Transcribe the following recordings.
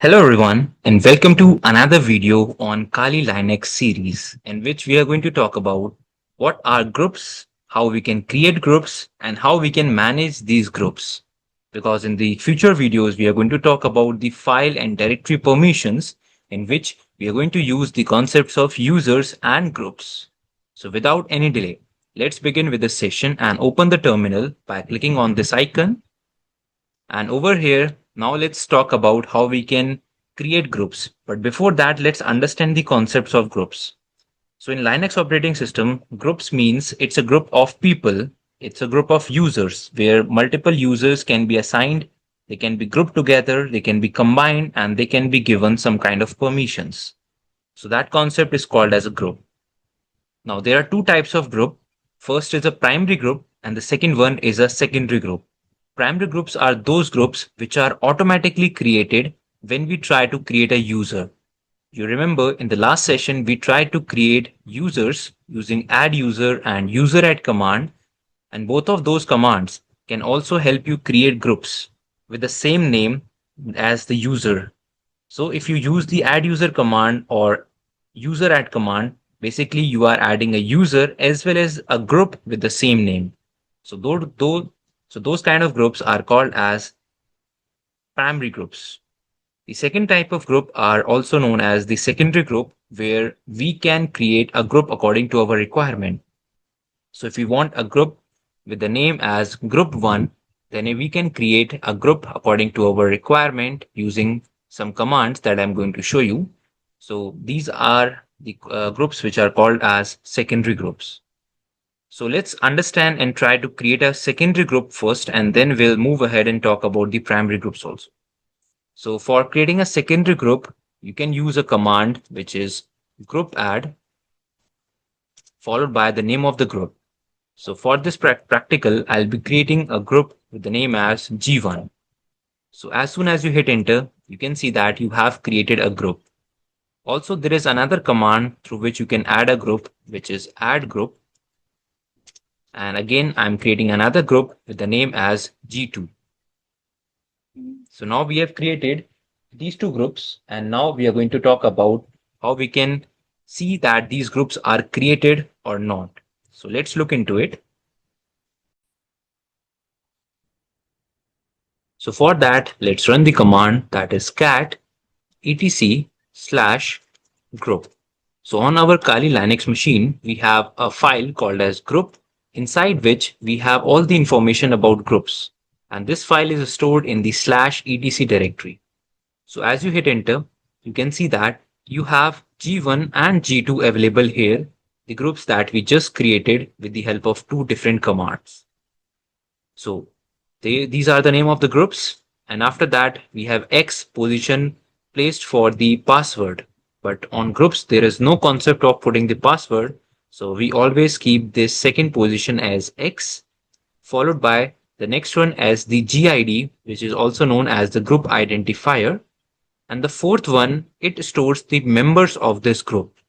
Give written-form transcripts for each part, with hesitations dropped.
Hello everyone and welcome to another video on Kali Linux series in which we are going to talk about what are groups, how we can create groups and how we can manage these groups. Because in the future videos we are going to talk about the file and directory permissions in which we are going to use the concepts of users and groups. So without any delay, let's begin with the session and open the terminal by clicking on this icon. And over here, now let's talk about how we can create groups. But before that, let's understand the concepts of groups. So in Linux operating system, groups means it's a group of people. It's a group of users where multiple users can be assigned. They can be grouped together. They can be combined and they can be given some kind of permissions. So that concept is called as a group. Now there are two types of group. First is a primary group and the second one is a secondary group. Primary groups are those groups which are automatically created when we try to create a user. You remember in the last session, we tried to create users using add user and user add command. And both of those commands can also help you create groups with the same name as the user. So if you use the add user command or user add command, basically you are adding a user as well as a group with the same name. So those kind of groups are called as primary groups. The second type of group are also known as the secondary group, where we can create a group according to our requirement. So if we want a group with the name as group 1, then we can create a group according to our requirement using some commands that I'm going to show you. So these are the groups which are called as secondary groups. So let's understand and try to create a secondary group first, and then we'll move ahead and talk about the primary groups also. So for creating a secondary group, you can use a command which is group add followed by the name of the group. So for this practical, I'll be creating a group with the name as G1. So as soon as you hit enter, you can see that you have created a group. Also, there is another command through which you can add a group, which is add group. And again, I'm creating another group with the name as G2. So now we have created these two groups, and now we are going to talk about how we can see that these groups are created or not. So let's look into it. So for that, let's run the command that is cat etc/group. So on our Kali Linux machine, we have a file called as group, inside which we have all the information about groups. And this file is stored in the /etc directory. So as you hit enter, you can see that you have G1 and G2 available here, the groups that we just created with the help of two different commands. So these are the name of the groups. And after that, we have X position placed for the password. But on groups, there is no concept of putting the password. So we always keep this second position as X, followed by the next one as the GID, which is also known as the group identifier. And the fourth one, it stores the members of this group.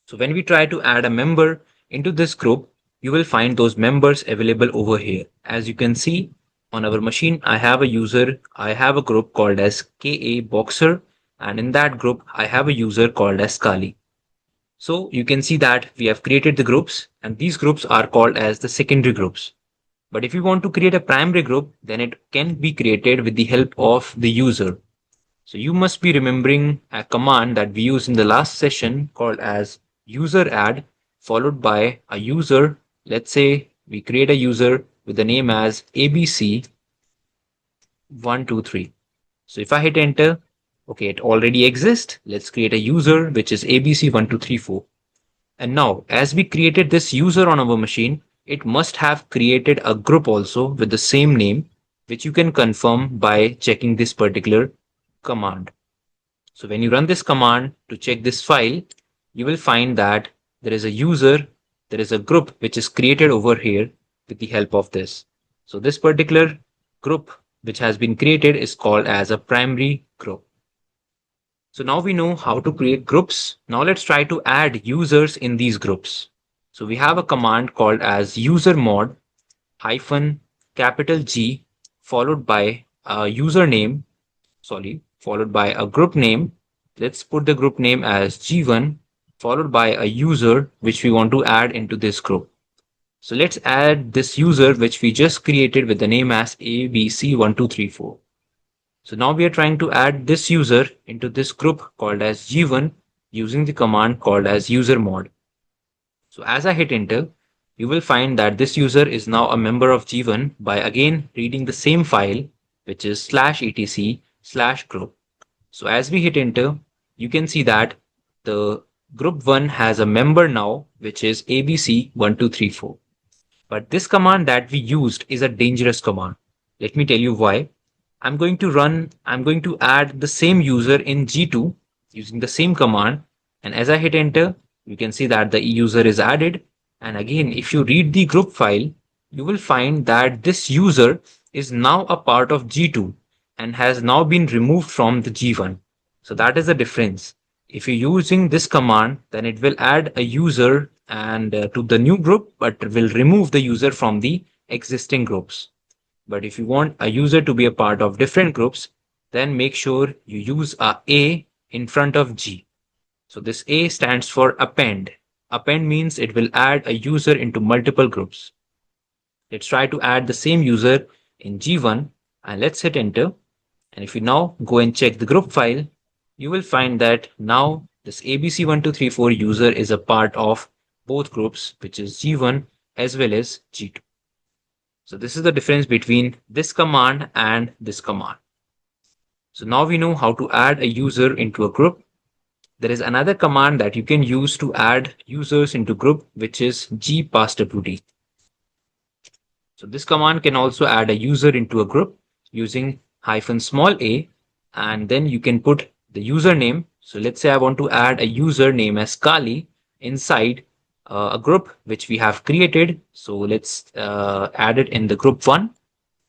So when we try to add a member into this group, you will find those members available over here. As you can see on our machine, I have a user, I have a group called as KA Boxer, and in that group, I have a user called as Kali. So you can see that we have created the groups, and these groups are called as the secondary groups. But if you want to create a primary group, then it can be created with the help of the user. So you must be remembering a command that we used in the last session called as user add followed by a user. Let's say we create a user with the name as ABC123. So if I hit enter, okay, it already exists. Let's create a user which is ABC1234. And now as we created this user on our machine, it must have created a group also with the same name, which you can confirm by checking this particular command. So when you run this command to check this file, you will find that there is a user, there is a group which is created over here with the help of this. So this particular group which has been created is called as a primary group. So now we know how to create groups. Now let's try to add users in these groups. So we have a command called as usermod hyphen capital G followed by a username, followed by a group name. Let's put the group name as G1 followed by a user which we want to add into this group. So let's add this user which we just created with the name as ABC1234. So now we are trying to add this user into this group called as G1 using the command called as usermod. So as I hit enter, you will find that this user is now a member of G1 by again reading the same file, which is /etc/group. So as we hit enter, you can see that the group 1 has a member now, which is ABC1234. But this command that we used is a dangerous command. Let me tell you why. I'm going to add the same user in G2 using the same command. And as I hit enter, you can see that the user is added. And again, if you read the group file, you will find that this user is now a part of G2 and has now been removed from the G1. So that is the difference. If you're using this command, then it will add a user and to the new group, but will remove the user from the existing groups. But if you want a user to be a part of different groups, then make sure you use a in front of G. So this A stands for append. Append means it will add a user into multiple groups. Let's try to add the same user in G1 and let's hit enter. And if you now go and check the group file, you will find that now this ABC1234 user is a part of both groups, which is G1 as well as G2. So this is the difference between this command and this command. So now we know how to add a user into a group. There is another command that you can use to add users into group, which is gpasswd. So this command can also add a user into a group using -a, and then you can put the username. So let's say I want to add a user name as Kali inside a group which we have created. So let's add it in the group 1.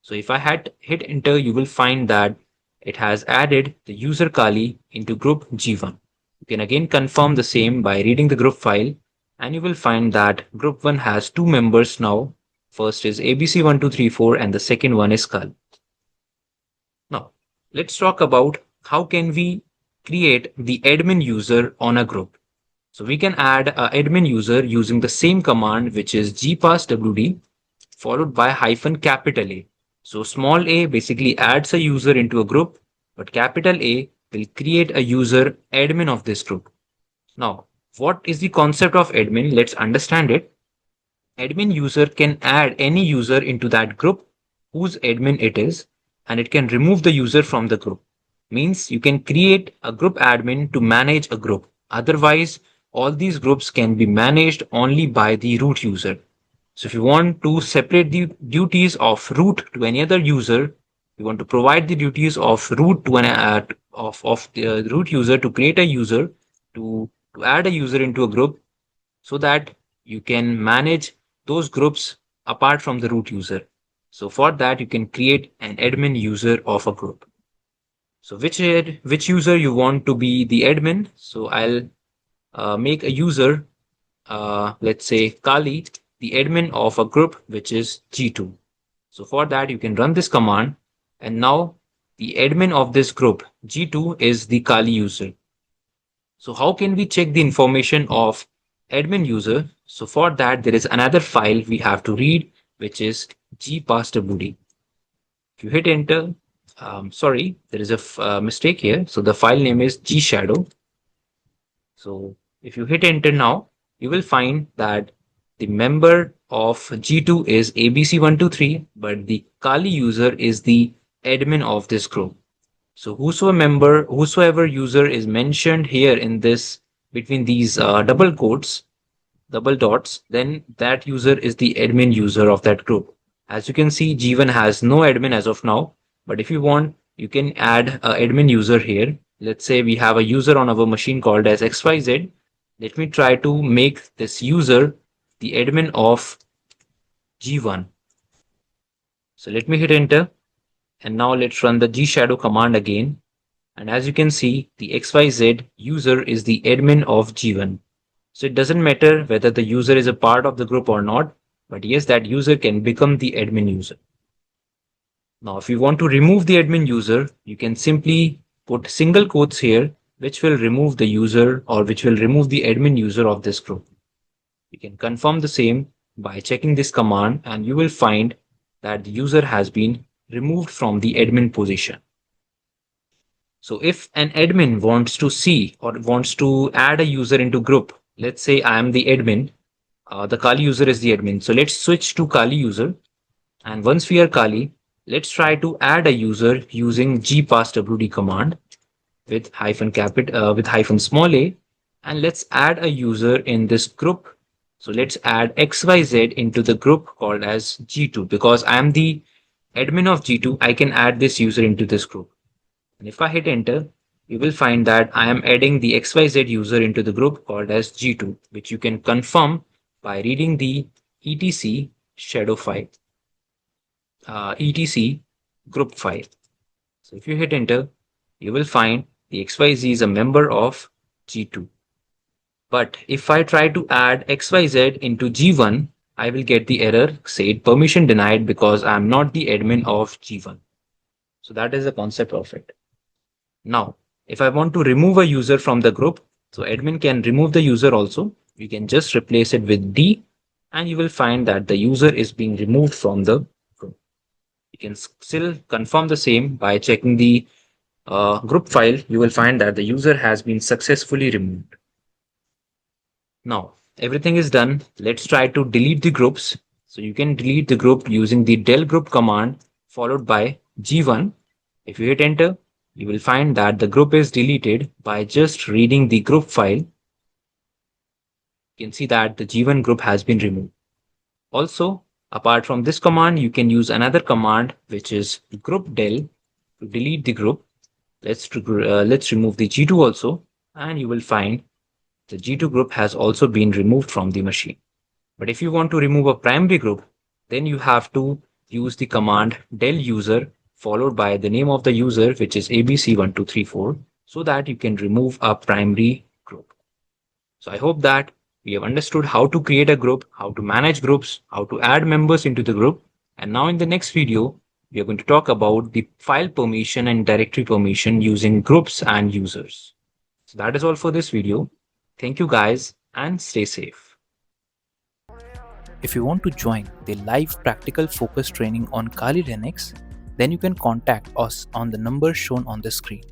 So if I had hit enter, you will find that it has added the user Kali into group G1. You can again confirm the same by reading the group file, and you will find that group 1 has 2 members now. First is ABC1234 and the second one is Kali. Now let's talk about how can we create the admin user on a group. So we can add an admin user using the same command, which is gpasswd followed by -A. So small a basically adds a user into a group, but capital A will create a user admin of this group. Now, what is the concept of admin? Let's understand it. Admin user can add any user into that group whose admin it is, and it can remove the user from the group. Means you can create a group admin to manage a group. Otherwise, all these groups can be managed only by the root user. So if you want to separate the duties of root to any other user, you want to provide the duties of root to the root user to create a user, to add a user into a group, so that you can manage those groups apart from the root user. So for that, you can create an admin user of a group. So which user you want to be the admin? So I'll make a user, let's say Kali, the admin of a group which is G2. So for that, you can run this command, and now the admin of this group G2 is the Kali user. So how can we check the information of admin user? So for that, there is another file we have to read, which is gpasswd. If you hit enter, sorry, there is a mistake here. So the file name is gshadow. So if you hit enter now, you will find that the member of G2 is ABC123, but the Kali user is the admin of this group. So whosoever user is mentioned here in this, between these double dots, then that user is the admin user of that group. As you can see, G1 has no admin as of now, but if you want, you can add an admin user here. Let's say we have a user on our machine called as XYZ. Let me try to make this user the admin of G1. So let me hit enter, and now let's run the gshadow command again. And as you can see, the XYZ user is the admin of G1. So it doesn't matter whether the user is a part of the group or not, but yes, that user can become the admin user. Now, if you want to remove the admin user, you can simply put single quotes here, which will remove the user or which will remove the admin user of this group. You can confirm the same by checking this command, and you will find that the user has been removed from the admin position. So if an admin wants to see or wants to add a user into group, let's say I am the admin, the Kali user is the admin. So let's switch to Kali user. And once we are Kali, let's try to add a user using gpasswd command with with hyphen small a. And let's add a user in this group. So let's add XYZ into the group called as G2. Because I am the admin of G2, I can add this user into this group. And if I hit enter, you will find that I am adding the XYZ user into the group called as G2, which you can confirm by reading the etc shadow file, etc group file. So if you hit enter, you will find the XYZ is a member of G2. But if I try to add XYZ into G1, I will get the error said permission denied because I am not the admin of G1. So that is the concept of it. Now, if I want to remove a user from the group, so admin can remove the user also. You can just replace it with D and you will find that the user is being removed from the group. You can still confirm the same by checking the group file. You will find that the user has been successfully removed. Now, everything is done. Let's try to delete the groups. So you can delete the group using the del group command followed by G1. If you hit enter, you will find that the group is deleted by just reading the group file. You can see that the G1 group has been removed. Also, apart from this command, you can use another command, which is group del to delete the group. Let's remove the G2 also, and you will find the G2 group has also been removed from the machine. But if you want to remove a primary group, then you have to use the command del user followed by the name of the user, which is abc1234, so that you can remove a primary group. So I hope that we have understood how to create a group, how to manage groups, how to add members into the group. And now in the next video, we are going to talk about the file permission and directory permission using groups and users. So that is all for this video. Thank you guys and stay safe. If you want to join the live practical focus training on Kali Linux, then you can contact us on the number shown on the screen.